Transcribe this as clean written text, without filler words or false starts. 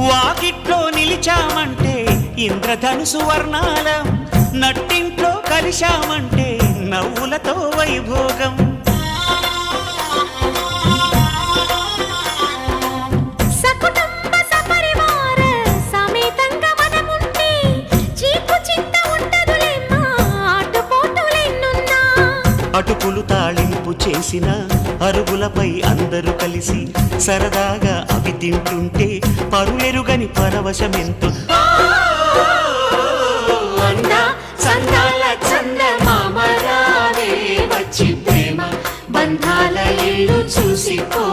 వాకిట్లో నిలిచామంటే ఇంద్రధనుసు వర్ణాలం, నట్టింట్లో కలిశామంటే నవ్వులతో వైభోగం. అటుకులు తాళింపు చేసిన అరుగులపై అందరూ కలిసి సరదాగా అవి తింటుంటే పరులెరుగని పరవశమెంతో. వచ్చి ప్రేమ బంధాల ఇల్లు చూసిపో.